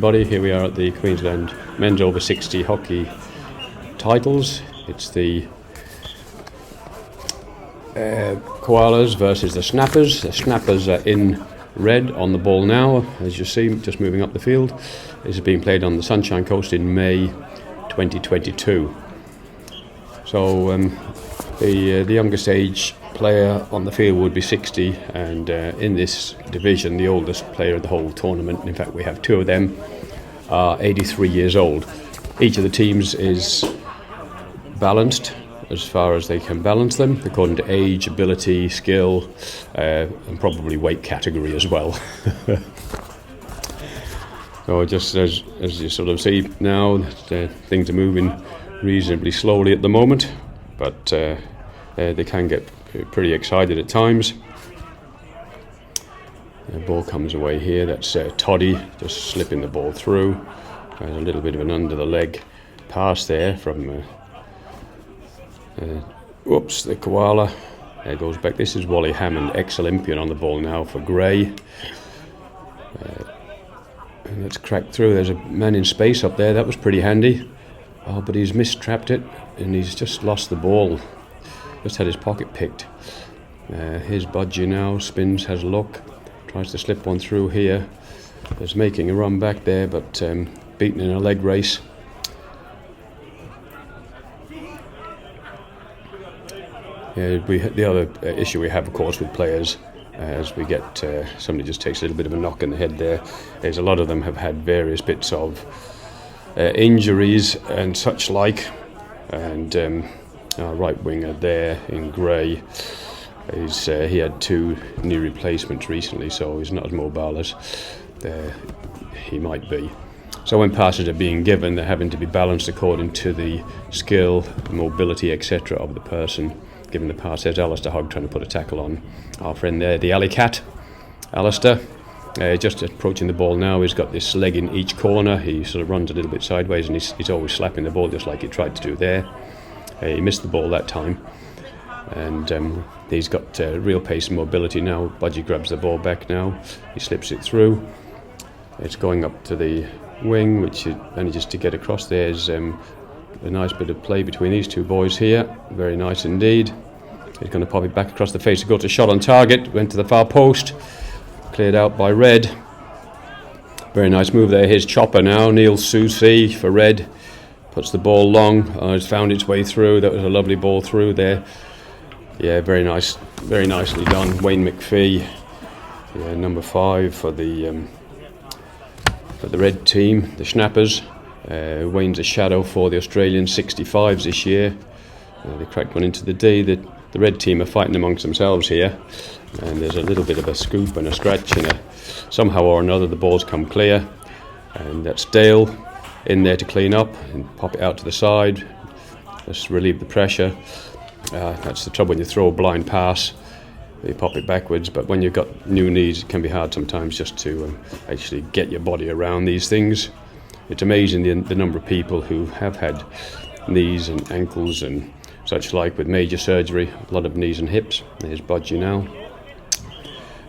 Buddy, here we are at the Queensland men's over 60 hockey titles. It's the Koalas versus the Schnappers. The Schnappers are in red on the ball now, as you see, just moving up the field. This has been played on the Sunshine Coast in May 2022. So the youngest age player on the field would be 60, and in this division the oldest player of the whole tournament, in fact we have two of them, are 83 years old. Each of the teams is balanced as far as they can balance them according to age, ability, skill, and probably weight category as well. So just as you sort of see now, things are moving reasonably slowly at the moment, but they can get pretty excited at times. The ball comes away here. That's Toddy just slipping the ball through. There's a little bit of an under the leg pass there from the Koala. There goes back. This is Wally Hammond, ex-Olympian, on the ball now for Gray. And it's cracked through. There's a man in space up there. That was pretty handy. Oh, but he's mistrapped it and he's just lost the ball. Just had his pocket picked. Here's Budgie now, spins, has a look, tries to slip one through here. Is making a run back there, but beaten in a leg race. The other issue we have, of course, with players, as we get somebody just takes a little bit of a knock in the head there, is a lot of them have had various bits of injuries and such like, and our right winger there in Gray, he had 2 knee replacements recently, so he's not as mobile as he might be. So when passes are being given, they're having to be balanced according to the skill, mobility, etc. of the person giving the pass. There's Alistair Hogg trying to put a tackle on our friend there, the alley cat, Alistair. Just approaching the ball now. He's got this leg in each corner. He sort of runs a little bit sideways, and he's always slapping the ball just like he tried to do there. He missed the ball that time, and he's got real pace and mobility now. Budgie grabs the ball back now. He slips it through. It's going up to the wing, which he manages to get across. There's a nice bit of play between these two boys here. Very nice indeed. He's going to pop it back across the face to go to shot on target. Went to the far post. Cleared out by Red. Very nice move there. Here's Chopper now. Neil Susi for Red. Puts the ball long. It's found its way through. That was a lovely ball through there. Yeah, very nice. Very nicely done. Wayne McPhee. Yeah, number 5 for the red team, the Schnappers. Wayne's a shadow for the Australian 65s this year. They cracked one into the D. The red team are fighting amongst themselves here. And there's a little bit of a scoop and a scratch, and somehow or another the ball's come clear. And that's Dale in there to clean up and pop it out to the side. Just relieve the pressure. That's the trouble when you throw a blind pass. You pop it backwards, but when you've got new knees, it can be hard sometimes just to actually get your body around these things. It's amazing the number of people who have had knees and ankles and such like with major surgery, a lot of knees and hips. There's Budgie now.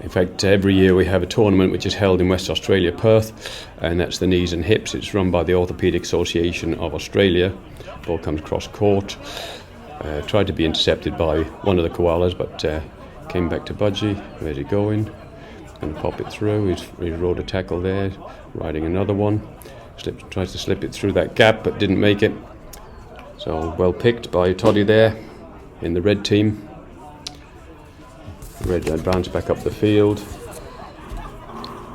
In fact, every year we have a tournament which is held in West Australia, Perth, and that's the knees and hips. It's run by the Orthopaedic Association of Australia. Ball comes cross court. Tried to be intercepted by one of the Koalas, but came back to Budgie. Where's he going? Going to pop it through. He rode a tackle there, riding another one. Tries to slip it through that gap, but didn't make it. So well picked by Toddy there in the red team. Red advance back up the field.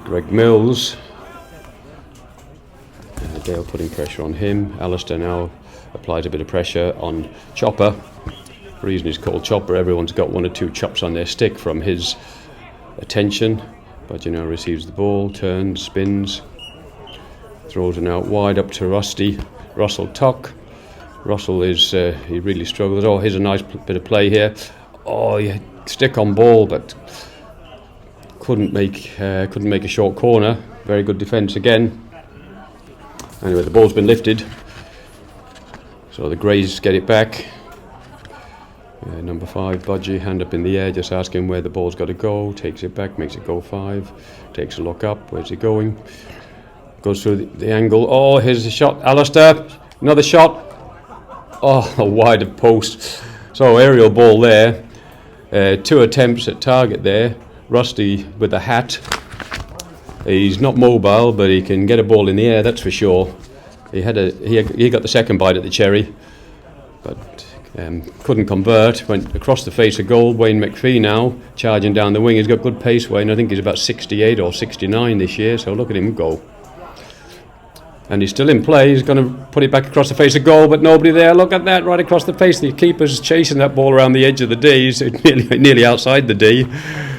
Greg Mills. Dale putting pressure on him. Alistair now applies a bit of pressure on Chopper. The reason he's called Chopper, everyone's got 1 or 2 chops on their stick from his attention. Budgie now receives the ball, turns, spins, throws it out wide up to Russell Tuck. Russell he really struggles. Oh, here's a nice bit of play here. Oh, he stick on ball, but couldn't make a short corner. Very good defence again. Anyway, the ball's been lifted, so the Greys get it back. Number 5, Budgie, hand up in the air, just asking where the ball's got to go. Takes it back, makes it go 5. Takes a look up. Where's it going? Goes through the angle. Oh, here's the shot. Alistair, another shot. Oh, wide of post. So aerial ball there. 2 attempts at target there. Rusty with the hat. He's not mobile, but he can get a ball in the air, that's for sure. He got the second bite at the cherry, but couldn't convert. Went across the face of goal. Wayne McPhee now charging down the wing. He's got good pace, Wayne. I think he's about 68 or 69 this year, so look at him go. And he's still in play. He's going to put it back across the face of goal, but nobody there. Look at that, right across the face. The keeper's chasing that ball around the edge of the D. He's nearly outside the D.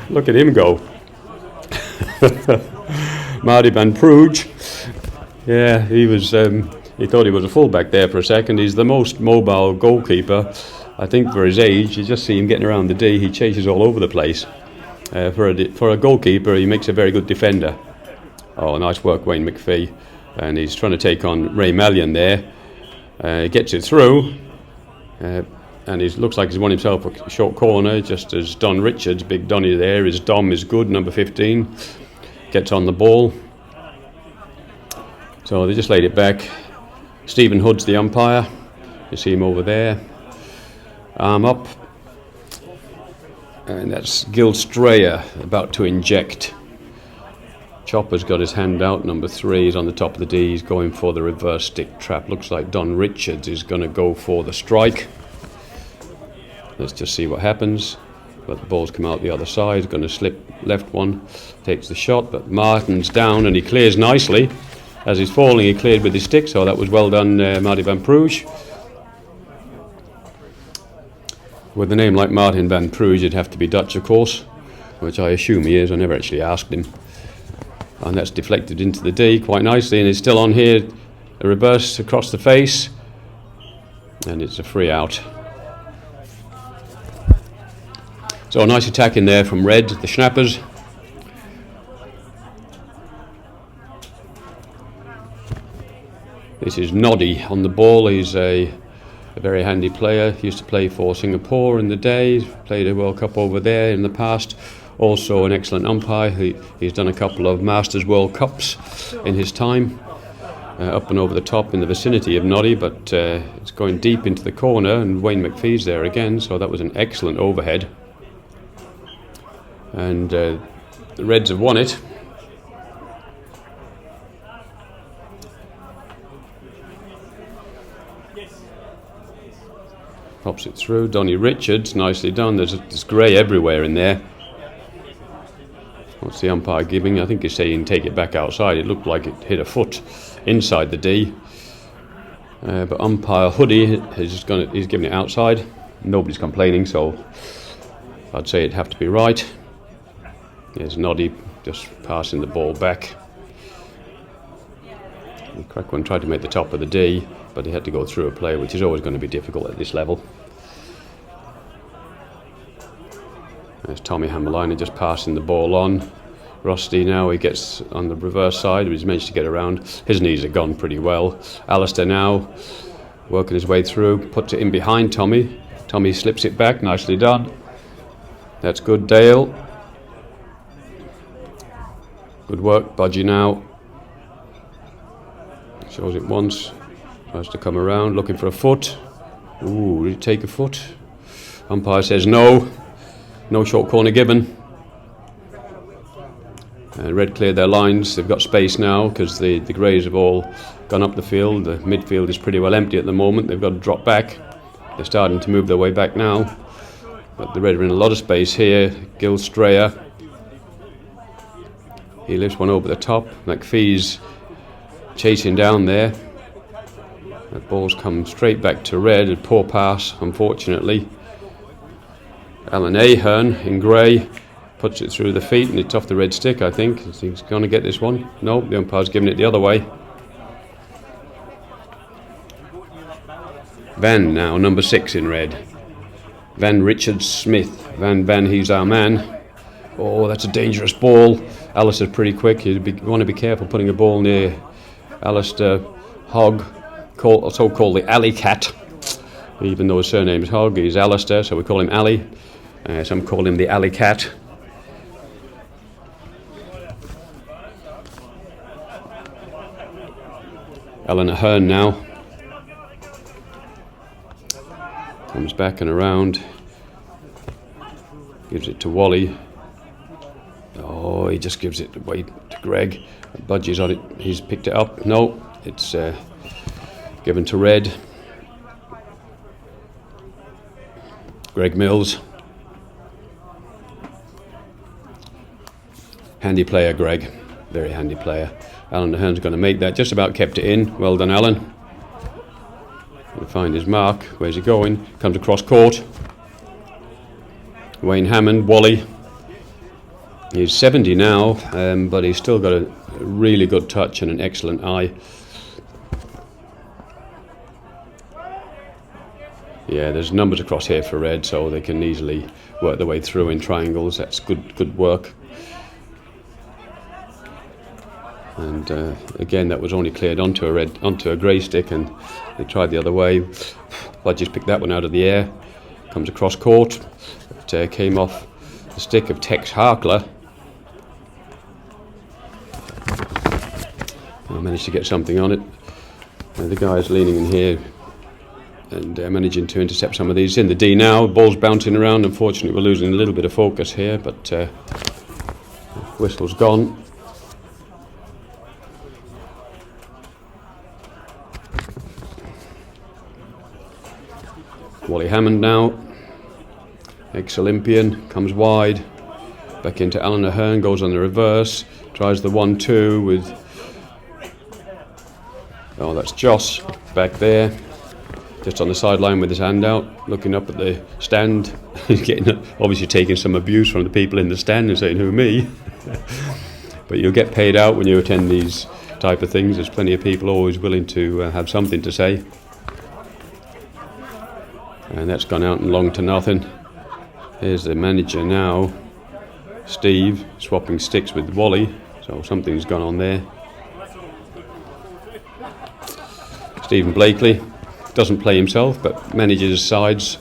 Look at him go. Marty Van Pruge. Yeah, he was. He thought he was a fullback there for a second. He's the most mobile goalkeeper, I think, for his age. You just see him getting around the D. He chases all over the place. For a goalkeeper, he makes a very good defender. Oh, nice work, Wayne McPhee. And he's trying to take on Ray Mallion there. He gets it through. And he looks like he's won himself a short corner, just as Don Richards, big Donny there. His Dom is good, number 15. Gets on the ball. So they just laid it back. Stephen Hood's the umpire. You see him over there. Arm up. And that's Gil Strayer about to inject. Chopper's got his hand out, number 3. He's on the top of the D. He's going for the reverse stick trap. Looks like Don Richards is going to go for the strike. Let's just see what happens. But the ball's come out the other side. Going to slip left one. Takes the shot, but Martin's down and he clears nicely. As he's falling, he cleared with his stick, so that was well done, Marty Van Pruge. With a name like Martin Van Pruge, it'd have to be Dutch, of course, which I assume he is. I never actually asked him. And that's deflected into the D quite nicely, and it's still on here. A reverse across the face, and it's a free out. So a nice attack in there from Red, the Schnappers. This is Noddy on the ball. He's a very handy player. He used to play for Singapore in the day. Played a World Cup over there in the past. Also an excellent umpire. He's done a couple of Masters World Cups in his time. Up and over the top in the vicinity of Noddy, but it's going deep into the corner, and Wayne McPhee's there again, so that was an excellent overhead. And the Reds have won it. Pops it through. Donny Richards, nicely done. There's grey everywhere in there. What's the umpire giving? I think he's saying take it back outside. It looked like it hit a foot inside the D. But umpire Hoodie he's giving it outside. Nobody's complaining, so I'd say it'd have to be right. There's Noddy just passing the ball back. The crack one tried to make the top of the D, but he had to go through a player, which is always going to be difficult at this level. There's Tommy Hammerliner just passing the ball on. Rusty now, he gets on the reverse side, but he's managed to get around. His knees are gone pretty well. Alistair now working his way through, puts it in behind Tommy. Tommy slips it back, nicely done. That's good, Dale. Good work, Budgie now. Shows it once. Tries to come around, looking for a foot. Ooh, did he take a foot? Umpire says no. No short corner given. Red cleared their lines. They've got space now because the Greys have all gone up the field. The midfield is pretty well empty at the moment. They've got to drop back. They're starting to move their way back now. But the Red are in a lot of space here. Gil Strayer. He lifts one over the top. McPhee's chasing down there. That ball's come straight back to Red. A poor pass, unfortunately. Alan Ahern in grey puts it through the feet, and it's off the red stick, I think. He's going to get this one. No, the umpire's giving it the other way. Van now, number 6 in red. Van Richard Smith. Van, he's our man. Oh, that's a dangerous ball. Alistair's pretty quick. You want to be careful putting a ball near Alistair Hogg, also called the Alley Cat. Even though his surname is Hogg, he's Alistair, so we call him Alley. Some call him the Alley Cat. Alan Ahern now. Comes back and around. Gives it to Wally. Oh, he just gives it away to Greg. Budgie's on it. He's picked it up. No, it's given to Red. Greg Mills. Handy player, Greg. Very handy player. Alan Ahern's going to make that. Just about kept it in. Well done, Alan. Going to find his mark. Where's he going? Comes across court. Wayne Hammond, Wally. He's 70 now, but he's still got a really good touch and an excellent eye. Yeah, there's numbers across here for Red, so they can easily work their way through in triangles. That's good work. And again, that was only cleared onto a grey stick, and they tried the other way. Budgie's picked that one out of the air. Comes across court. It came off the stick of Tex Harkler. I managed to get something on it. The guy's leaning in here and managing to intercept some of these. In the D now, ball's bouncing around. Unfortunately, we're losing a little bit of focus here, but whistle's gone. Wally Hammond now, ex-Olympian, comes wide, back into Alan Ahern, goes on the reverse, tries the 1-2 with, oh, that's Joss back there, just on the sideline with his hand out, looking up at the stand. He's obviously taking some abuse from the people in the stand and saying, who, me? But you'll get paid out when you attend these type of things. There's plenty of people always willing to have something to say. And that's gone out and long to nothing. Here's the manager now, Steve, swapping sticks with Wally, so something's gone on there. Stephen Blakely doesn't play himself, but manages sides.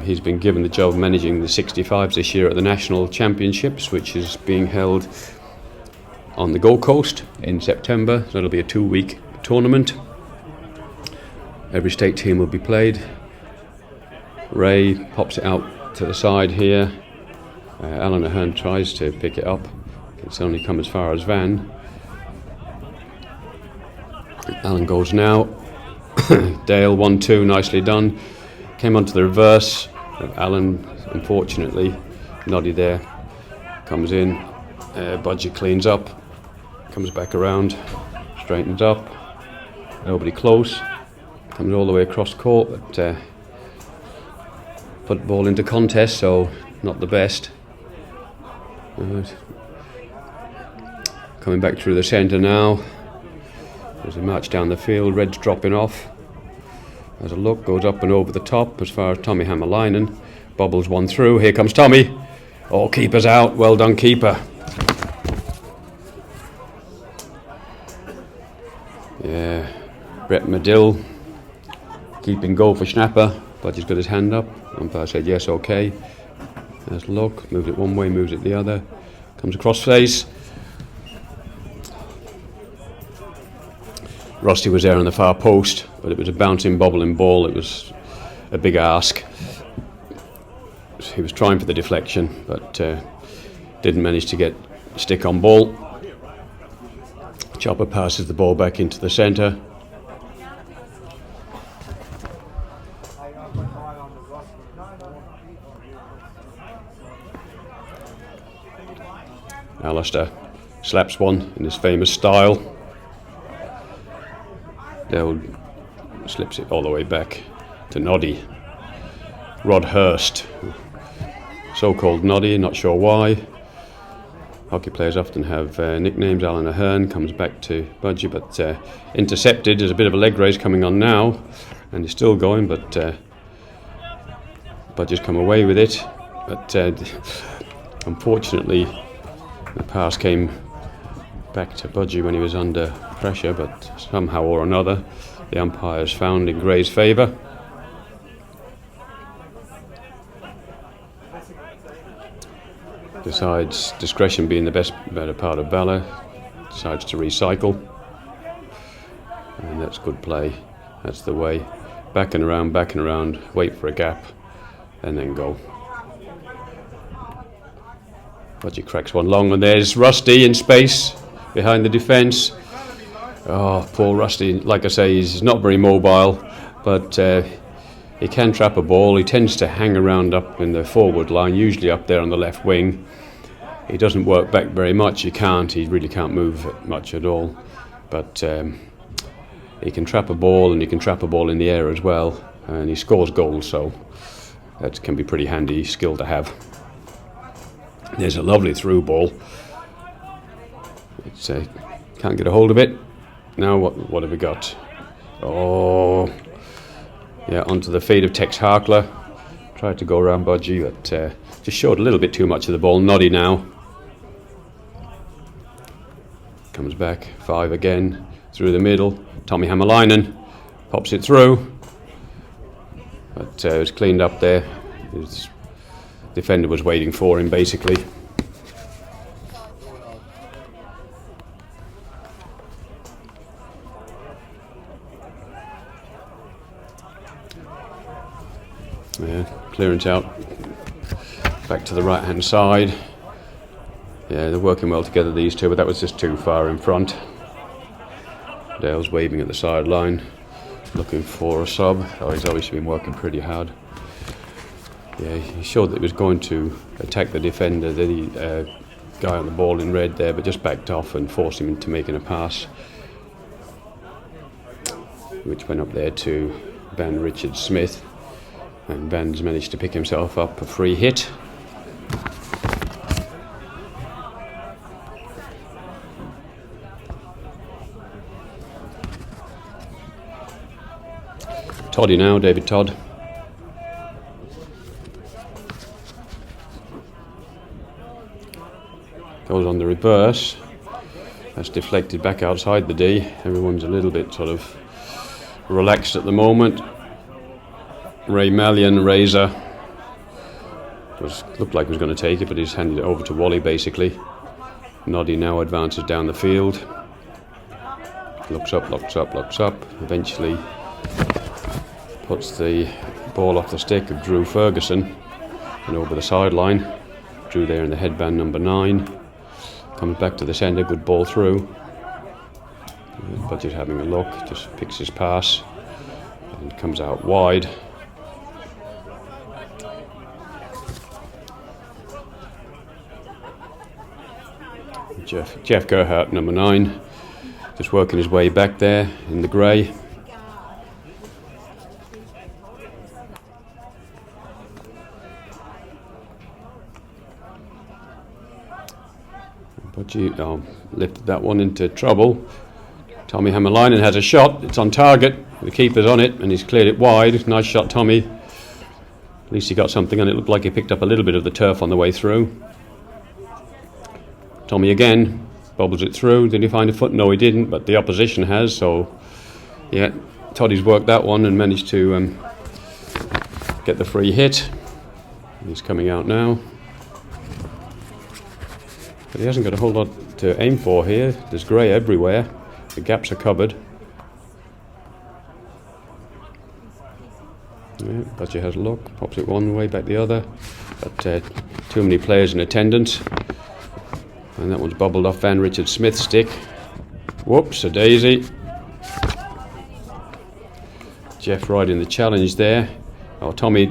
He's been given the job of managing the 65s this year at the National Championships, which is being held on the Gold Coast in September. So it'll be a 2-week tournament. Every state team will be played. Ray pops it out to the side here. Alan Ahern tries to pick it up. It's only come as far as Van. Alan goes now. Dale 1-2, nicely done. Came onto the reverse. Alan, unfortunately, Noddy there. Comes in. Budgie cleans up. Comes back around. Straightens up. Nobody close. Comes all the way across court, but put the ball into contest, so not the best. Coming back through the centre now. As we march down the field, Red's dropping off. Has a look, goes up and over the top as far as Tommy Hammerlinen. Bobbles one through. Here comes Tommy. Oh, keeper's out. Well done, keeper. Yeah, Brett Medill keeping goal for Schnapper. Budgie's got his hand up. Umpire said yes, okay. There's a look. Moves it one way, moves it the other. Comes across face. Rusty was there on the far post, but it was a bouncing, bobbling ball. It was a big ask. He was trying for the deflection, but didn't manage to get stick on ball. Chopper passes the ball back into the centre. Alistair slaps one in his famous style. Dale slips it all the way back to Noddy. Rod Hurst, so-called Noddy, not sure why. Hockey players often have nicknames. Alan Ahern comes back to Budgie, but intercepted. There's a bit of a leg race coming on now, and he's still going, but Budgie's come away with it. But unfortunately, the pass came back to Budgie when he was under pressure, but somehow or another the umpires found in Gray's favour. Decides, discretion being the better part of valour, decides to recycle. And that's good play. That's the way. Backing around, wait for a gap, and then go. Budgie cracks one long, and there's Rusty in space behind the defence. Oh, poor Rusty. Like I say, he's not very mobile, but he can trap a ball. He tends to hang around up in the forward line, usually up there on the left wing. He doesn't work back very much. He really can't move much at all. But he can trap a ball, and he can trap a ball in the air as well. And he scores goals, so that can be pretty handy skill to have. There's a lovely through ball. It's, can't get a hold of it. Now what have we got? Oh, yeah, onto the feet of Tex Harkler. Tried to go around Budgie, but just showed a little bit too much of the ball. Noddy now. Comes back, 5 again, through the middle. Tommy Hämäläinen pops it through. But it was cleaned up there. His defender was waiting for him, basically. Yeah, clearance out. Back to the right hand side. Yeah, they're working well together, these two, but that was just too far in front. Dale's waving at the sideline, looking for a sub. Oh, he's obviously been working pretty hard. Yeah, he showed that he was going to attack the defender, the guy on the ball in red there, but just backed off and forced him into making a pass, which went up there to Van Richard Smith. And Van's managed to pick himself up a free hit. Toddy now, David Todd. Goes on the reverse. That's deflected back outside the D. Everyone's a little bit sort of relaxed at the moment. Ray Mallion, Razor, looked like he was going to take it, but he's handed it over to Wally, basically. Noddy now advances down the field. Looks up. Eventually puts the ball off the stick of Drew Ferguson and over the sideline. Drew there in the headband, number 9. Comes back to the centre, good ball through. Budget having a look, just picks his pass and comes out wide. Jeff Gerhardt, number 9, just working his way back there in the grey. Budgie lifted that one into trouble. Tommy Hämäläinen has a shot. It's on target. The keeper's on it, and he's cleared it wide. Nice shot, Tommy. At least he got something on it. Looked like he picked up a little bit of the turf on the way through. Tommy again, bobbles it through. Did he find a foot? No, he didn't, but the opposition has. So, yeah, Toddy's worked that one and managed to get the free hit. He's coming out now. But he hasn't got a whole lot to aim for here. There's grey everywhere. The gaps are covered. Yeah, Budgie has a look, pops it one way, back the other. But too many players in attendance. And that one's bubbled off Van Richard Smith's stick. Whoops, a daisy. Jeff riding the challenge there. Oh, Tommy,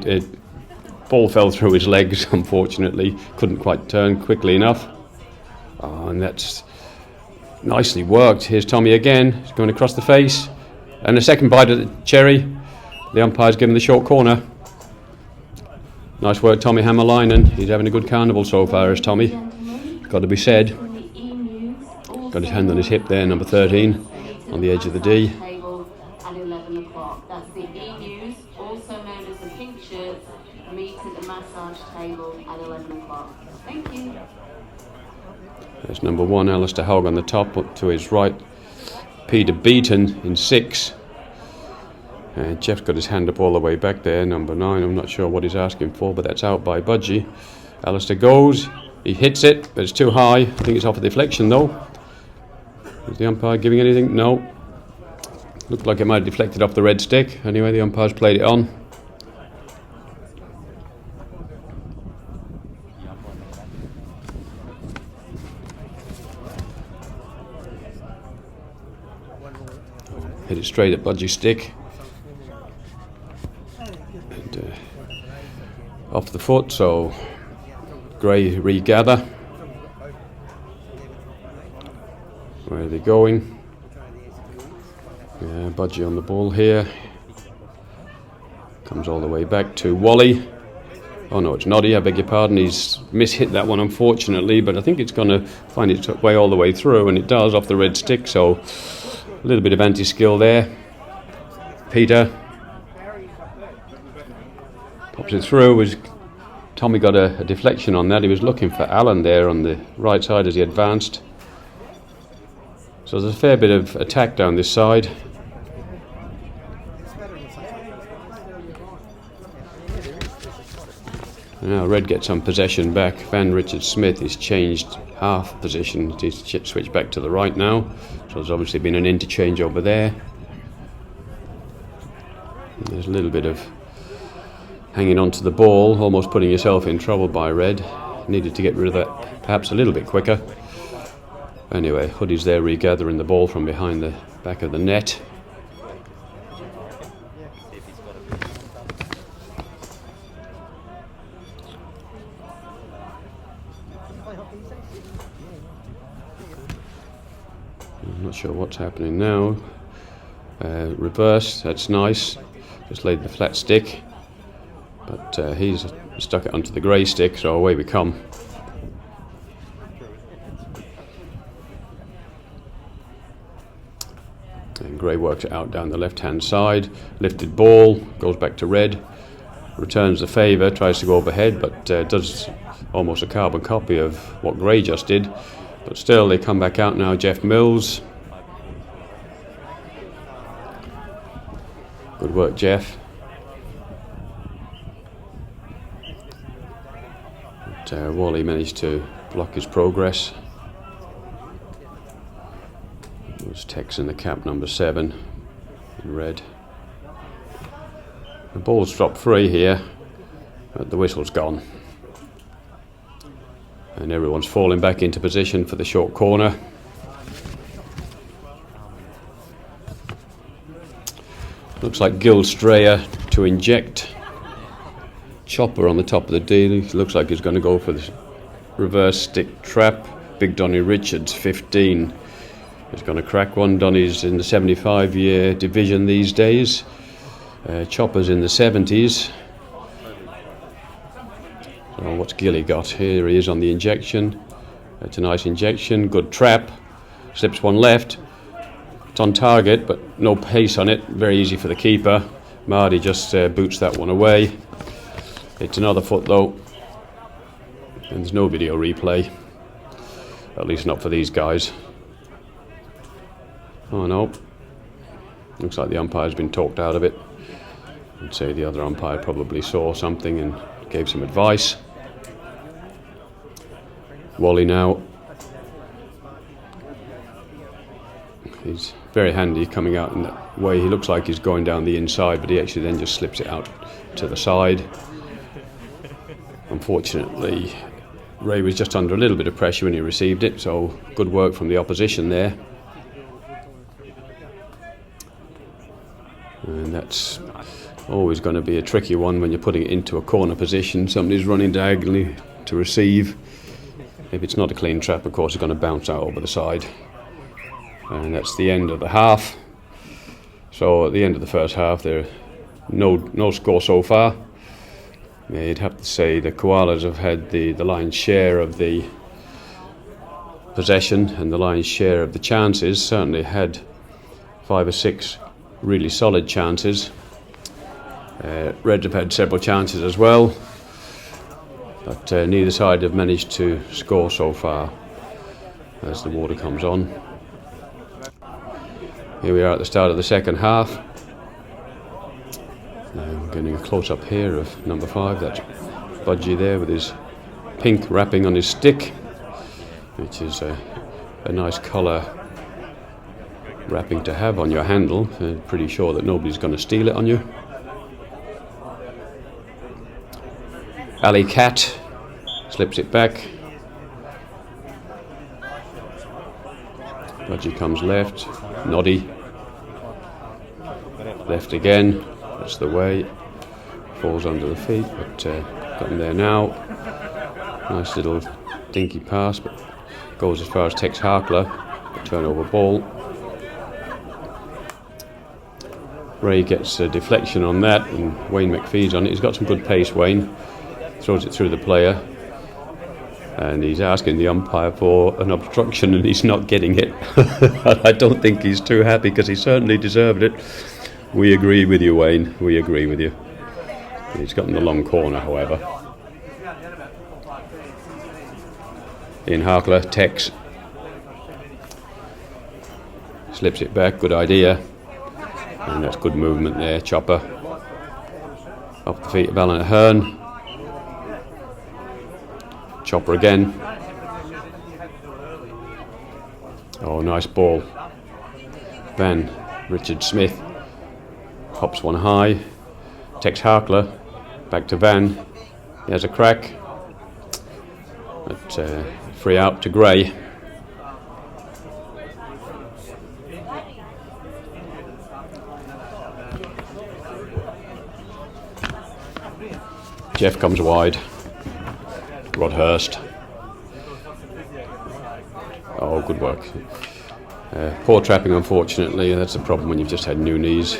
ball fell through his legs, unfortunately. Couldn't quite turn quickly enough. Oh, and that's nicely worked. Here's Tommy again. He's going across the face. And a second bite of the cherry. The umpire's given the short corner. Nice work, Tommy Hämäläinen. He's having a good carnival so far, is Tommy. Got to be said. Got his hand on his hip there, number 13, on the edge of the D. At 11 o'clock. That's the E-News, also known as the Pink Shirts, meet at the massage table at 11 o'clock. Thank you. There's number 1, Alistair Hogg on the top, up to his right, Peter Beaton in 6. And Jeff's got his hand up all the way back there, number 9. I'm not sure what he's asking for, but that's out by Budgie. Alistair goes, he hits it, but it's too high. I think it's off a deflection though. Is the umpire giving anything? No. Looked like it might have deflected off the red stick. Anyway, the umpires played it on. Hit it straight at Budgie's stick. And off the foot, so Gray regather. Where are they going? Yeah, Budgie on the ball here. Comes all the way back to Wally. Oh no, it's Noddy, I beg your pardon. He's mishit that one unfortunately, but I think it's going to find its way all the way through, and it does off the red stick, so a little bit of anti-skill there. Peter pops it through. Tommy got a deflection on that. He was looking for Alan there on the right side as he advanced. So there's a fair bit of attack down this side. Now Red gets some possession back. Van Richard Smith has changed half position. He's switched back to the right now. So there's obviously been an interchange over there. And there's a little bit of hanging onto the ball, almost putting yourself in trouble by Red. Needed to get rid of that perhaps a little bit quicker. Anyway, Hoodie's there regathering the ball from behind the back of the net. I'm not sure what's happening now. Reverse, that's nice. Just laid the flat stick. But he's stuck it onto the grey stick, so away we come. And Gray works it out down the left-hand side. Lifted ball, goes back to Red. Returns the favour, tries to go overhead, but does almost a carbon copy of what Gray just did. But still, they come back out now. Jeff Mills. Good work, Jeff. But Wally managed to block his progress. It was Tex in the cap, number 7, in red. The ball's dropped free here, but the whistle's gone. And everyone's falling back into position for the short corner. Looks like Gil Strayer to inject. Chopper on the top of the D. Looks like he's going to go for the reverse stick trap. Big Donny Richards, 15. He's going to crack one. Donny's in the 75-year division these days. Chopper's in the 70s. So what's Gilly got? Here he is on the injection. It's a nice injection. Good trap. Slips one left. It's on target, but no pace on it. Very easy for the keeper. Marty just boots that one away. It's another foot though. And there's no video replay. At least not for these guys. Oh no. Looks like the umpire's been talked out of it. I'd say the other umpire probably saw something and gave some advice. Wally now. He's very handy coming out in that way. He looks like he's going down the inside, but he actually then just slips it out to the side. Unfortunately, Ray was just under a little bit of pressure when he received it, so good work from the opposition there. And that's always going to be a tricky one when you're putting it into a corner position. Somebody's running diagonally to receive. If it's not a clean trap, of course, it's going to bounce out over the side. And that's the end of the half. So at the end of the first half, there no score so far. You'd have to say the Koalas have had the lion's share of the possession and the lion's share of the chances. Certainly had 5 or 6 really solid chances. Reds have had several chances as well, but neither side have managed to score so far as the water comes on. Here we are at the start of the second half. We're getting a close-up here of number 5. That's Budgie there with his pink wrapping on his stick, which is a nice colour wrapping to have on your handle. Pretty sure that nobody's going to steal it on you. Alley Cat slips it back. Budgie comes left. Noddy. Left again. That's the way. Falls under the feet, but got him there now. Nice little dinky pass, but goes as far as Tex Harkler. Turnover ball. Ray gets a deflection on that, and Wayne McPhee's on it. He's got some good pace, Wayne. Throws it through the player, and he's asking the umpire for an obstruction, and he's not getting it. I don't think he's too happy, because he certainly deserved it. We agree with you, Wayne. We agree with you. He's got in the long corner, however. In Harkler, Tex slips it back. Good idea. And that's good movement there. Chopper off the feet of Alan Ahern. Chopper again. Oh, nice ball. Van Richard Smith hops one high. Tex Harkler back to Van. He has a crack. But free out to Gray. Jeff comes wide. Rod Hurst. Oh, good work. Poor trapping, unfortunately. That's the problem when you've just had new knees.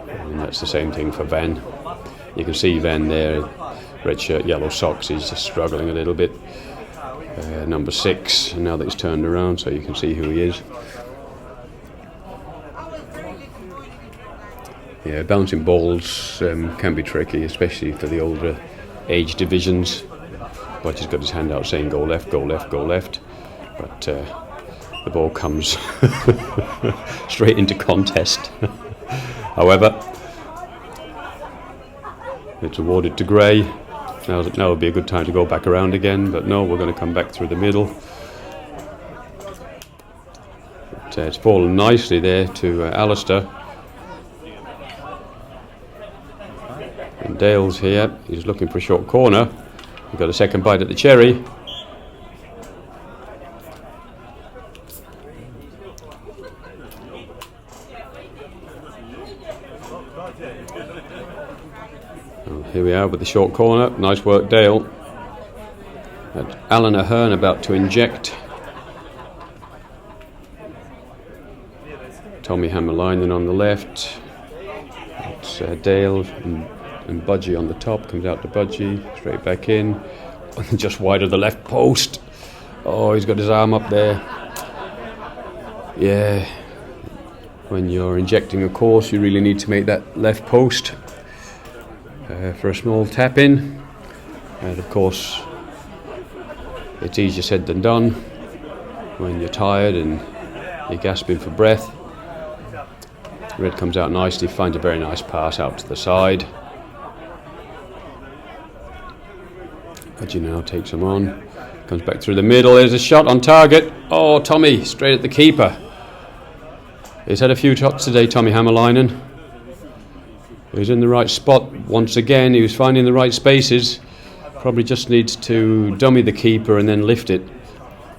And that's the same thing for Van. You can see Van there, red shirt, yellow socks. He's just struggling a little bit. Number 6, and now that he's turned around, so you can see who he is. Yeah, bouncing balls can be tricky, especially for the older age divisions. But he's got his hand out saying go left, go left, go left. But the ball comes straight into contest. However, it's awarded to Gray. Now would be a good time to go back around again, but no, we're going to come back through the middle. But, it's fallen nicely there to Alistair. And Dale's here. He's looking for a short corner. We've got a second bite at the cherry. Well, here we are with the short corner. Nice work, Dale. And Alan Ahern about to inject. Tommy Hammerleinen on the left. It's Dale and Budgie on the top. Comes out to Budgie, straight back in. Just wide of the left post. Oh, he's got his arm up there. Yeah. When you're injecting a course, you really need to make that left post for a small tap in. And of course, it's easier said than done when you're tired and you're gasping for breath. Red comes out nicely, finds a very nice pass out to the side. Budgie now takes him on, comes back through the middle. There's a shot on target. Oh, Tommy, straight at the keeper. He's had a few shots today, Tommy Hammerleinen. He's in the right spot once again. He was finding the right spaces. Probably just needs to dummy the keeper and then lift it.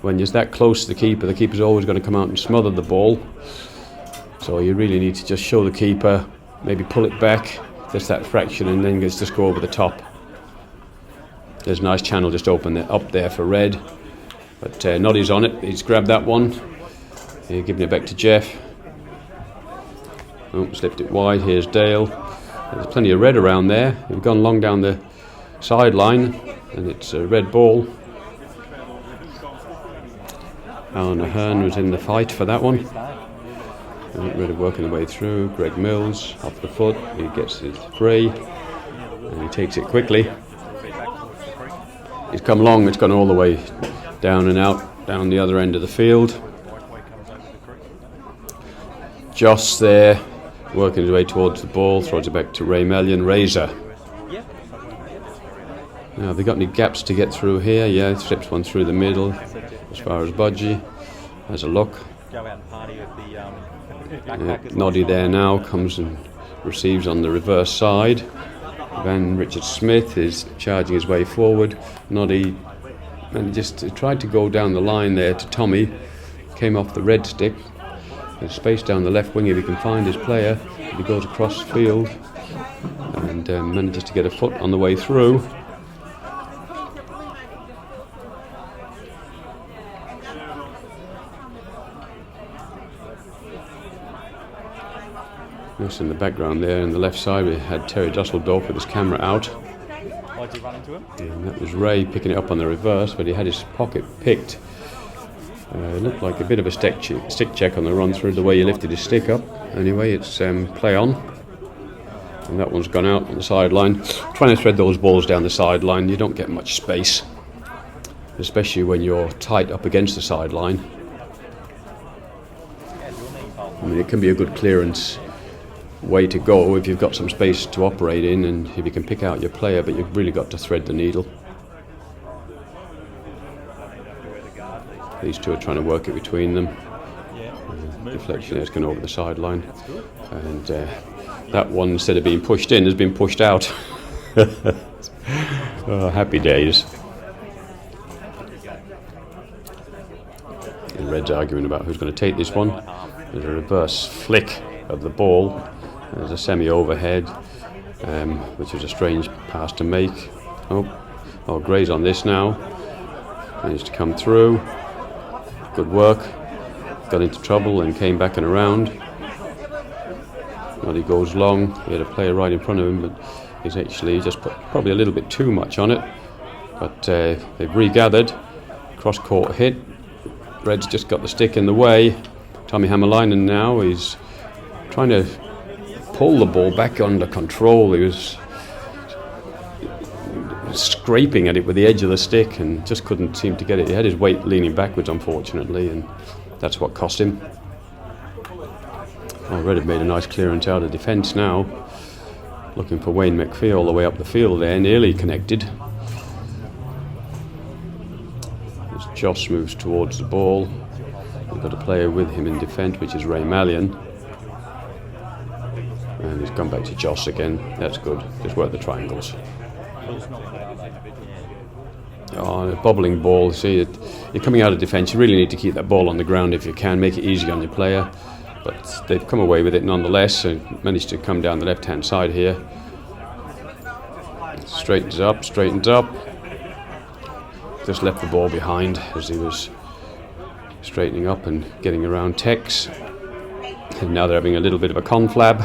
When you're that close to the keeper's always going to come out and smother the ball. So you really need to just show the keeper, maybe pull it back, just that fraction, and then gets to score over the top. There's a nice channel just open up there for Red. But Noddy's on it. He's grabbed that one. He's giving it back to Jeff. Oh, slipped it wide. Here's Dale. There's plenty of red around there. We've gone long down the sideline, and it's a red ball. Alan Ahern was in the fight for that one. Red working the way through. Greg Mills off the foot. He gets his free, and he takes it quickly. He's come long. It's gone all the way down and out, down the other end of the field. Joss there, working his way towards the ball, throws it back to Ray Mellion. Razor. Now, have they got any gaps to get through here? Yeah, slips one through the middle as far as Budgie. Has a look. go out and party with the backpackers. Noddy there now comes and receives on the reverse side. Van Richard Smith is charging his way forward. Noddy and just tried to go down the line there to Tommy. Came off the red stick. There's space down the left wing if he can find his player. He goes across the field and manages to get a foot on the way through. Just in the background there, on the left side, we had Terry Dusseldorf with his camera out. Why did you run into him? And that was Ray picking it up on the reverse, but he had his pocket picked. It looked like a bit of a stick check on the run through, the way he lifted his stick up. Anyway, it's play on. And that one's gone out on the sideline. Trying to thread those balls down the sideline, you don't get much space, especially when you're tight up against the sideline. I mean, it can be a good clearance way to go if you've got some space to operate in and if you can pick out your player, but you've really got to thread the needle. These two are trying to work it between them. Deflection is going over the sideline, and that one, instead of being pushed in, has been pushed out. Oh, happy days. The Reds arguing about who's going to take this one. There's a reverse flick of the ball. There's a semi-overhead, which is a strange pass to make. Oh, Gray's on this now. Managed to come through. Good work. Got into trouble and came back and around. Well, he goes long. He had a player right in front of him, but he's actually just put probably a little bit too much on it. But they've regathered. Cross-court hit. Red's just got the stick in the way. Tommy Hämäläinen now, he's trying to pull the ball back under control. He was scraping at it with the edge of the stick and just couldn't seem to get it. He had his weight leaning backwards, unfortunately, and that's what cost him. Oh, Red have made a nice clearance out of defence now. Looking for Wayne McPhee all the way up the field there, nearly connected. As Joss moves towards the ball, we've got a player with him in defence, which is Ray Mallion. And he's gone back to Joss again. That's good. Just work the triangles. Oh, a bobbling ball. See, you're coming out of defence. You really need to keep that ball on the ground if you can. Make it easy on your player. But they've come away with it nonetheless and managed to come down the left-hand side here. Straightens up. Just left the ball behind as he was straightening up and getting around Tex. And now they're having a little bit of a conflab.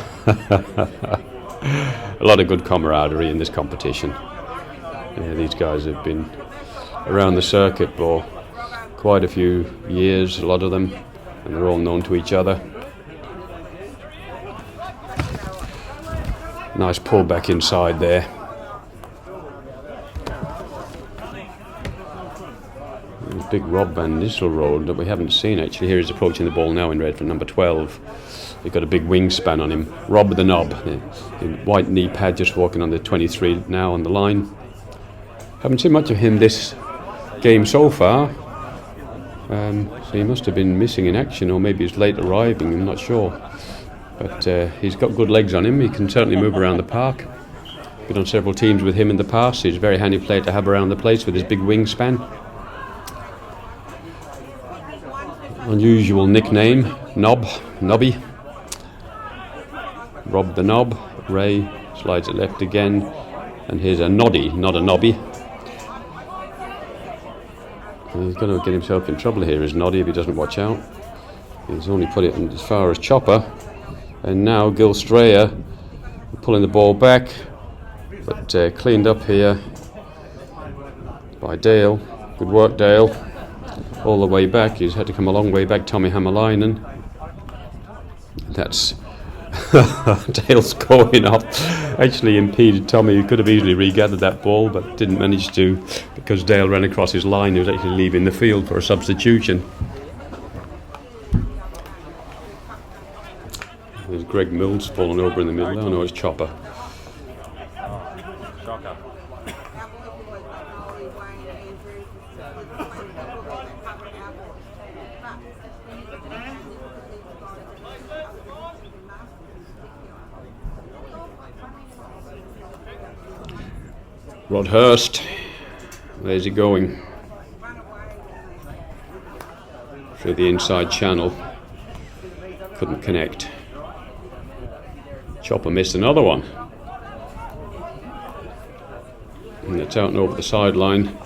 A lot of good camaraderie in this competition. Yeah, these guys have been around the circuit for quite a few years, a lot of them, and they're all known to each other. Nice pull back inside there. Big Rob Van Nistelrooy that we haven't seen actually. Here he's approaching the ball now in red for number 12. He's got a big wingspan on him. Rob the Knob, in white knee pad, just walking on the 23 now on the line. Haven't seen much of him this game so far. So he must have been missing in action, or maybe he's late arriving, I'm not sure. But he's got good legs on him. He can certainly move around the park. Been on several teams with him in the past. He's a very handy player to have around the place with his big wingspan. Unusual nickname, Nobby. Rob the Knob. Ray slides it left again. And here's a Noddy, not a Nobby. He's going to get himself in trouble here, is Noddy, if he doesn't watch out. He's only put it as far as Chopper. And now Gil Strayer pulling the ball back. But cleaned up here by Dale. Good work, Dale. All the way back. He's had to come a long way back, Tommy Hämäläinen. That's Dale's going up. Actually impeded Tommy, who could have easily regathered that ball, but didn't manage to because Dale ran across his line. He was actually leaving the field for a substitution. There's Greg Mills falling over in the middle. Oh no, it's Chopper. Rodhurst, where's he going? Through the inside channel, couldn't connect. Chopper missed another one. And it's out and over the sideline.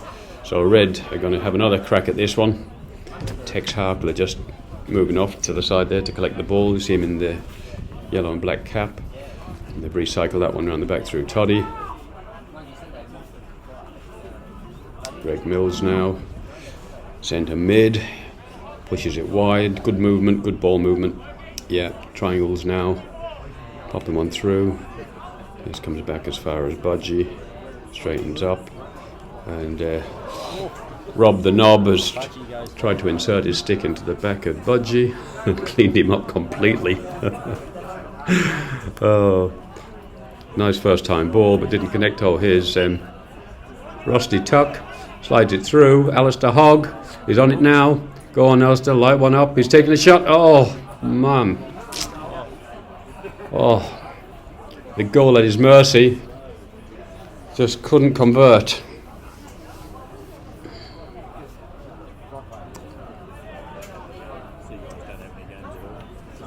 So Red are going to have another crack at this one. Tex Harper just moving off to the side there to collect the ball. You see him in the yellow and black cap. And they've recycled that one around the back through Toddy. Greg Mills now. Centre mid. Pushes it wide. Good movement, good ball movement. Yeah, triangles now. Popping one through. This comes back as far as Budgie. Straightens up. And Rob the Knob has tried to insert his stick into the back of Budgie and cleaned him up completely. Oh, nice first time ball, but didn't connect. Oh, here's Rusty Tuck. Slides it through. Alistair Hogg is on it now. Go on, Alistair, light one up. He's taking a shot. Oh, man. Oh, the goal at his mercy. Just couldn't convert.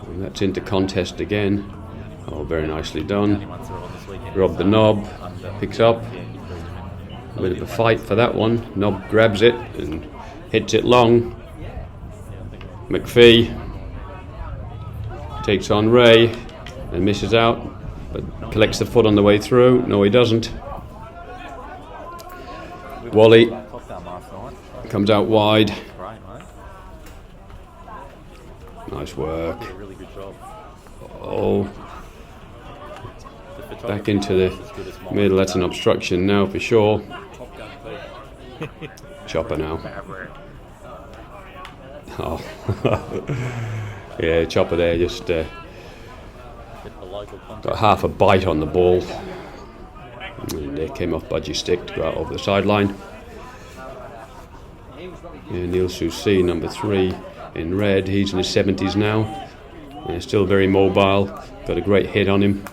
And that's into contest again. Oh, very nicely done. Rob the Knob picks up. A bit of a fight for that one. Knob grabs it and hits it long. McPhee takes on Ray and misses out, but collects the foot on the way through. No, he doesn't. Wally comes out wide. Nice work. Oh, back into the middle. That's an obstruction now for sure. Chopper now. Oh, yeah, Chopper there just got half a bite on the ball. And it came off Budgie's stick to go out over the sideline. Yeah, Neil Soucy, number 3 in red. He's in his 70s now. Yeah, still very mobile. Got a great hit on him.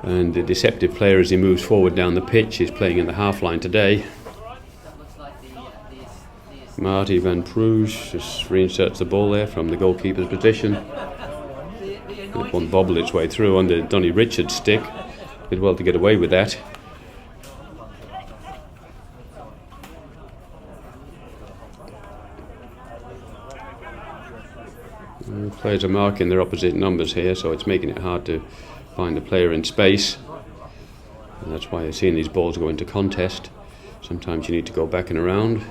And the deceptive player, as he moves forward down the pitch, is playing in the half line today. Marty Van Pruge just reinserts the ball there from the goalkeeper's position. It won't bobble its way through under Donny Richards' stick. Did well to get away with that. Players are marking their opposite numbers here, so it's making it hard to find the player in space. And that's why you're seeing these balls go into contest. Sometimes you need to go back and around.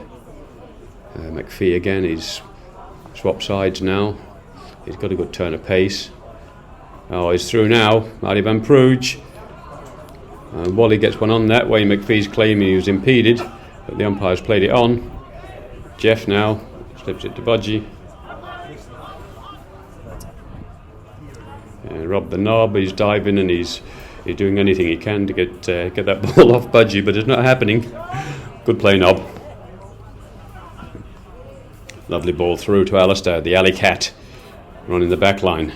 McPhee again, he's swapped sides now. He's got a good turn of pace. Oh, he's through now. Marty Van Pruge. And Wally gets one on that way. McPhee's claiming he was impeded, but the umpire's played it on. Jeff now slips it to Budgie. Rob the Knob, he's diving and he's doing anything he can to get that ball off Budgie, but it's not happening. Good play, Knob. Lovely ball through to Alistair, the alley cat, running the back line.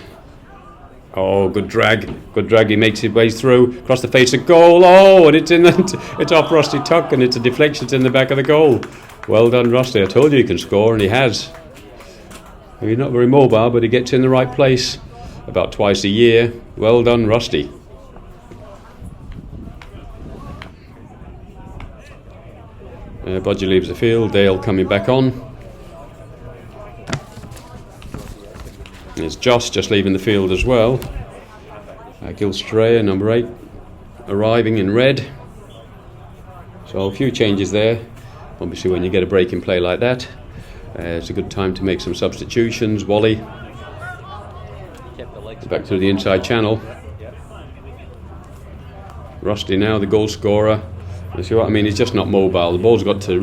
Oh, good drag. Good drag. He makes his way through, across the face of goal. Oh, and it's off Rusty Tuck, and it's a deflection. It's in the back of the goal. Well done, Rusty. I told you he can score, and he has. He's not very mobile, but he gets in the right place about twice a year. Well done, Rusty. Budgie leaves the field. Dale coming back on. There's Joss just leaving the field as well. Gil Strayer, number 8, arriving in red. So a few changes there. Obviously when you get a break in play like that, it's a good time to make some substitutions. Wally back through the inside channel. Rusty now, the goal scorer. You see what I mean? He's just not mobile. The ball's got to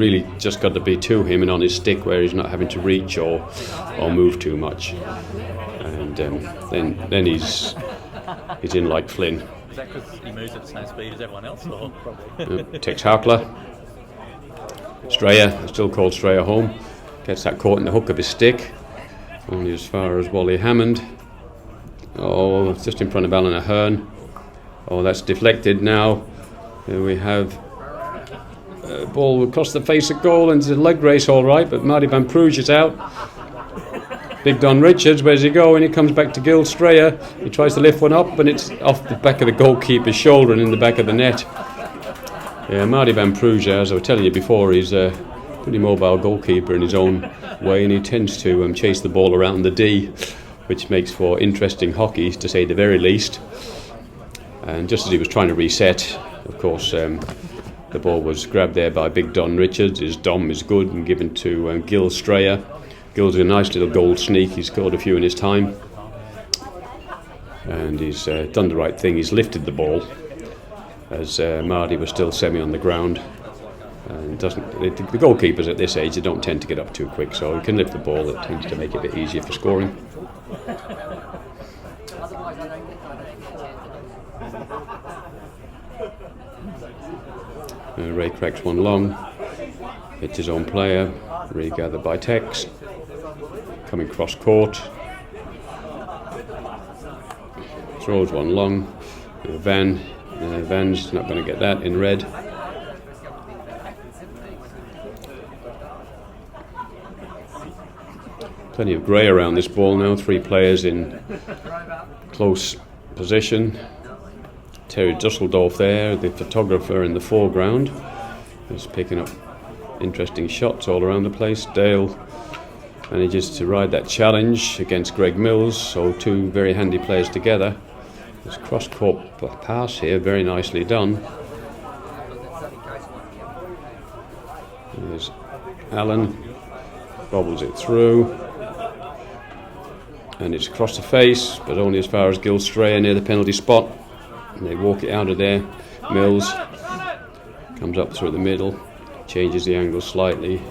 be to him and on his stick, where he's not having to reach or move too much. And then he's in like Flynn. Is that because he moves at the same speed as everyone else, or? Tex Harkler. Strayer, still called Strayer home. Gets that caught in the hook of his stick. Only as far as Wally Hammond. Oh, it's just in front of Alan Ahern. Oh, that's deflected now. Here we have a ball across the face of goal, and it's a leg race all right, but Marty Van Pruge is out. Big Don Richards, where's he going? He comes back to Gil Strayer. He tries to lift one up, and it's off the back of the goalkeeper's shoulder and in the back of the net. Yeah, Marty Van Pruge, as I was telling you before, he's a pretty mobile goalkeeper in his own way, and he tends to chase the ball around the D, which makes for interesting hockey, to say the very least. And just as he was trying to reset, of course, the ball was grabbed there by Big Don Richards. His dom is good and given to Gil Strayer. Gil's a nice little goal sneak. He's scored a few in his time. And he's done the right thing. He's lifted the ball as Marty was still semi on the ground. And the goalkeepers at this age, they don't tend to get up too quick, so he can lift the ball. It tends to make it a bit easier for scoring. Ray cracks one long, hits his own player, regathered by Tex, coming cross court, throws one long, Van's not going to get that in red. Plenty of grey around this ball now, 3 players in close position. Terry Dusseldorf there, the photographer in the foreground, is picking up interesting shots all around the place. Dale manages to ride that challenge against Greg Mills, so 2 very handy players together. There's cross-court pass here, very nicely done. There's Allen, bobbles it through, and it's across the face, but only as far as Gil Strayer near the penalty spot. And they walk it out of there. Mills comes up through the middle, changes the angle slightly,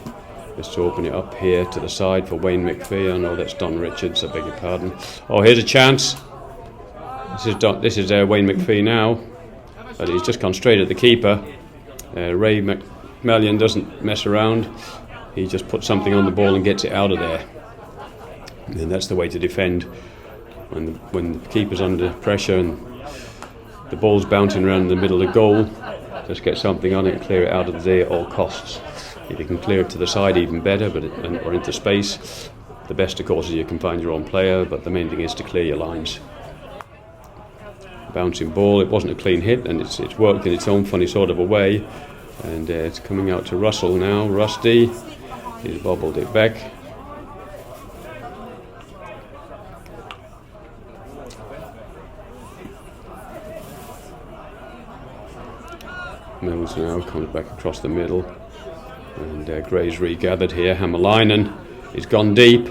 just to open it up here to the side for Wayne McPhee. I know that's Don Richards, I beg your pardon. Oh, here's a chance. This is Wayne McPhee now, but he's just gone straight at the keeper. Ray McMillian doesn't mess around. He just puts something on the ball and gets it out of there. And that's the way to defend when the keeper's under pressure and the ball's bouncing around in the middle of the goal. Just get something on it and clear it out of the day at all costs. If you can clear it to the side, even better, or into space. The best, of course, is you can find your own player, but the main thing is to clear your lines. Bouncing ball, it wasn't a clean hit, and it's worked in its own funny sort of a way. And it's coming out to Russell now. Rusty, he's bobbled it back. Mills now comes back across the middle, and Gray's regathered here. Hammerlinen, he's gone deep.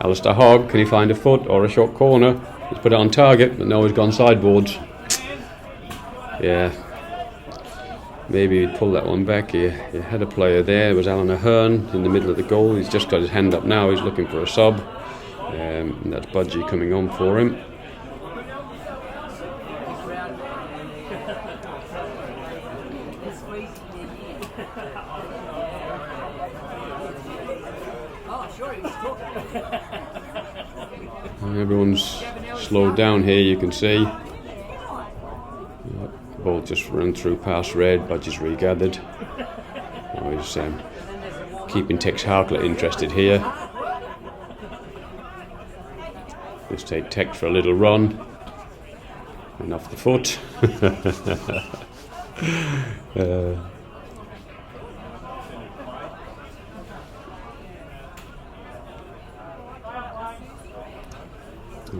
Alistair Hogg, can he find a foot or a short corner? He's put it on target, but no, he's gone sideboards. Yeah, maybe he'd pull that one back. He had a player there. It was Alan Ahern in the middle of the goal. He's just got his hand up now. He's looking for a sub, and that's Budgie coming on for him. Everyone's slowed down here, you can see. The ball just run through past red, Budgie's regathered. Now he's keeping Tex Harklett interested here. Let's take Tex for a little run. And off the foot.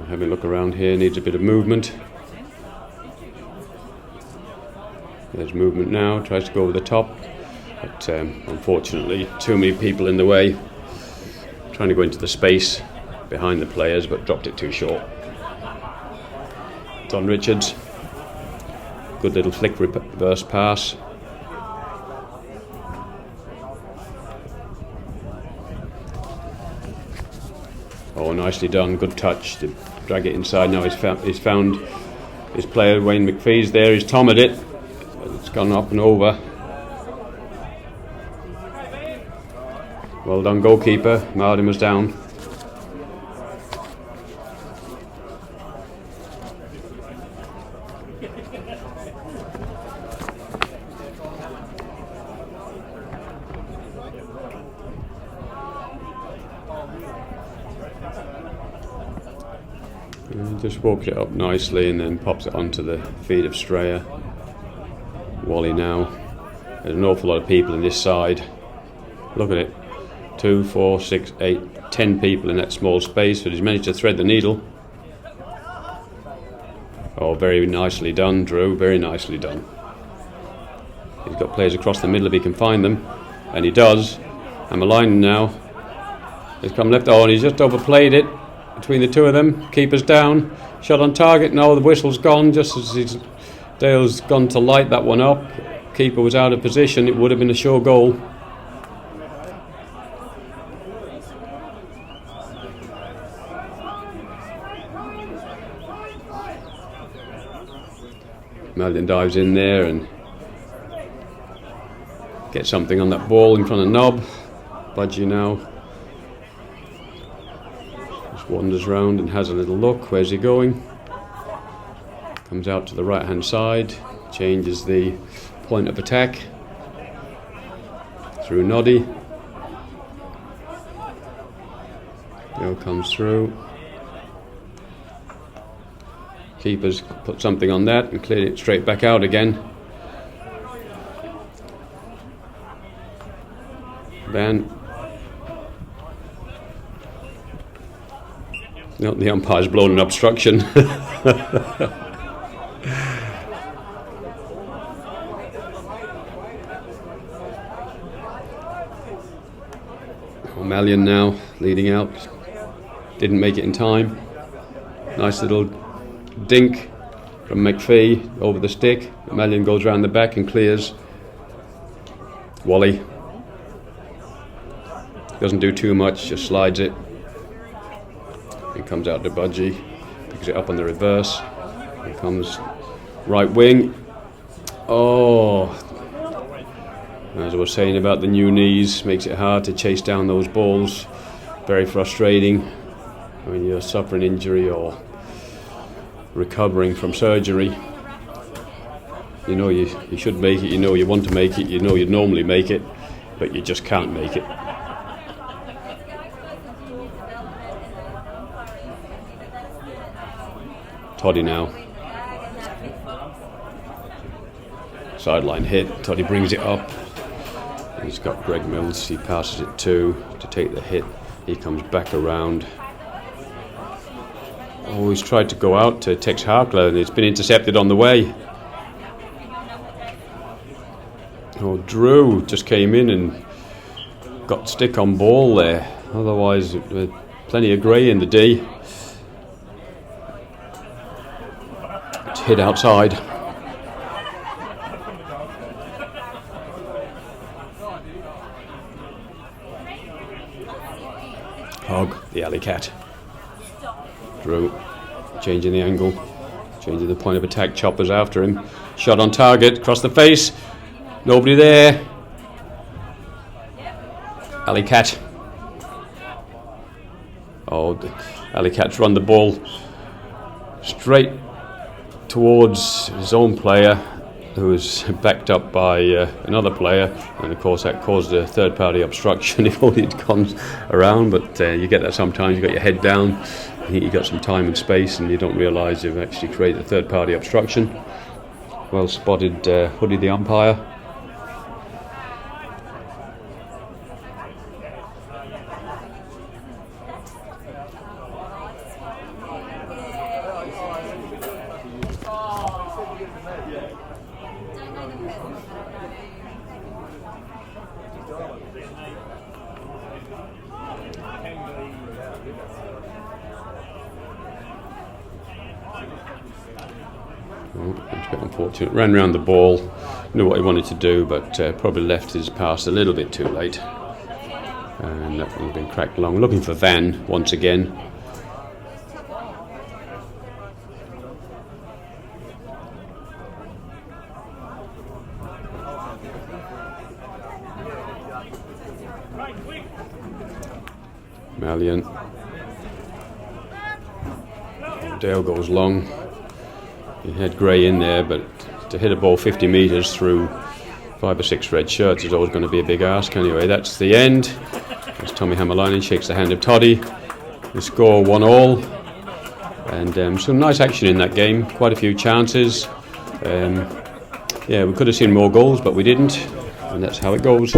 Having a look around here, needs a bit of movement. There's movement now, tries to go over the top, but unfortunately too many people in the way. Trying to go into the space behind the players, but dropped it too short. Don Richards, good little flick reverse pass. Oh, nicely done, good touch to drag it inside. Now he's found his player, Wayne McPhee's there, he's tommered it, but it's gone up and over. Well done, goalkeeper. Martin was down. And just walks it up nicely and then pops it onto the feet of Straya. Wally now. There's an awful lot of people in this side. Look at it. 2, 4, 6, 8, 10 people in that small space, but he's managed to thread the needle. Oh, very nicely done, Drew. Very nicely done. He's got players across the middle if he can find them. And he does. Hammerlein now. He's come left. Oh, and he's just overplayed it between the two of them. Keeper's down. Shot on target. No, the whistle's gone just as Dale's gone to light that one up. Keeper was out of position. It would have been a sure goal. Malian dives in there and gets something on that ball in front of Knob. Budgie now just wanders round and has a little look. Where's he going? Comes out to the right hand side, changes the point of attack through Noddy. Dale comes through. Keeper's put something on that and cleared it straight back out again. Van. No, the umpire's blown an obstruction. Malian now leading out. Didn't make it in time. Nice little dink from McPhee over the stick. Malian goes round the back and clears. Wally doesn't do too much, just slides it and comes out to Budgie, picks it up on the reverse and comes right wing. Oh, as I was saying about the new knees, makes it hard to chase down those balls. Very frustrating when you're suffering injury or recovering from surgery. You know you should make it, you know you want to make it, you know you'd normally make it, but you just can't make it. Toddy now. Sideline hit, Toddy brings it up. He's got Greg Mills, he passes it to take the hit. He comes back around. Oh, he's tried to go out to Tex Harkler and it's been intercepted on the way. Oh, Drew just came in and got stick on ball there. Otherwise, plenty of grey in the D. It's hit outside. Hog, the alley cat. Drew, changing the angle, changing the point of attack. Choppers after him. Shot on target, across the face. Nobody there. Alley cat. Oh, the alley cat's run the ball straight towards his own player, who was backed up by another player, and of course that caused a third party obstruction if only it comes around, but you get that sometimes. You've got your head down, I think you've got some time and space and you don't realise you've actually created a third party obstruction. Well spotted, Hoodie the umpire. It's a bit unfortunate. Ran round the ball, knew what he wanted to do, but probably left his pass a little bit too late. And that would have been cracked along. Looking for Van once again. Malian. Dale goes long. He had Gray in there, but to hit a ball 50 metres through 5 or 6 red shirts is always going to be a big ask. Anyway, that's the end. As Tommy Hammerlein shakes the hand of Toddy. The score 1-1. And some nice action in that game, quite a few chances. Yeah, we could have seen more goals, but we didn't, and that's how it goes.